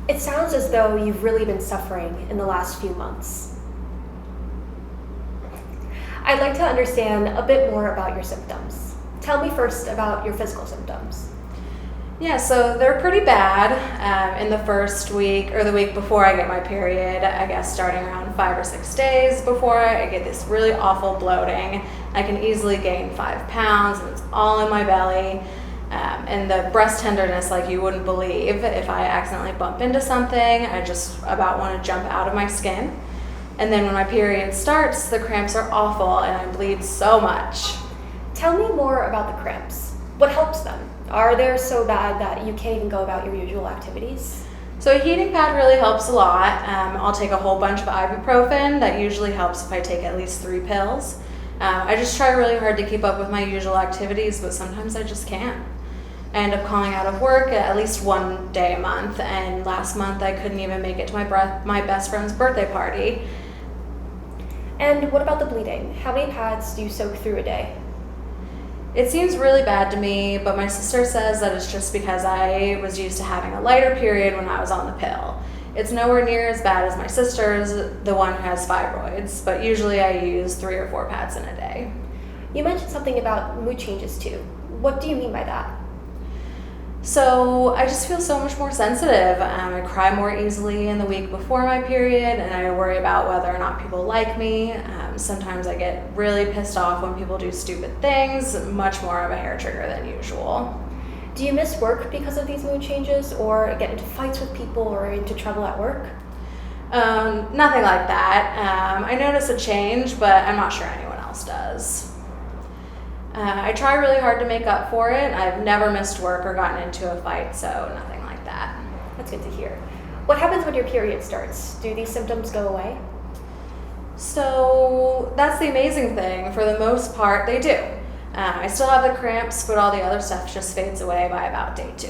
It sounds as though you've really been suffering in the last few months. I'd like to understand a bit more about your symptoms. Tell me first about your physical symptoms. Yeah, so they're pretty bad in the first week or the week before I get my period. I guess starting around 5 or 6 days before I get this really awful bloating. I can easily gain 5 pounds and it's all in my belly. And the breast tenderness, like you wouldn't believe. If I accidentally bump into something, I just about want to jump out of my skin. And then when my period starts, the cramps are awful and I bleed so much. Tell me more about the cramps. What helps them? Are they so bad that you can't even go about your usual activities? So a heating pad really helps a lot. I'll take a whole bunch of ibuprofen. That usually helps if I take at least 3 pills. I just try really hard to keep up with my usual activities, but sometimes I just can't. I end up calling out of work at least 1 day a month, and last month I couldn't even make it to my best friend's birthday party. And what about the bleeding? How many pads do you soak through a day? It seems really bad to me, but my sister says that it's just because I was used to having a lighter period when I was on the pill. It's nowhere near as bad as my sister's, the one who has fibroids, but usually I use 3 or 4 pads in a day. You mentioned something about mood changes too. What do you mean by that? So I just feel so much more sensitive. I cry more easily in the week before my period, and I worry about whether or not people like me. Sometimes I get really pissed off when people do stupid things, much more of a hair trigger than usual. Do you miss work because of these mood changes, or get into fights with people or into trouble at work? Nothing like that. I notice a change, but I'm not sure anyone else does. I try really hard to make up for it. I've never missed work or gotten into a fight, so nothing like that. That's good to hear. What happens when your period starts? Do these symptoms go away? So that's the amazing thing. For the most part, they do. I still have the cramps, but all the other stuff just fades away by about day 2.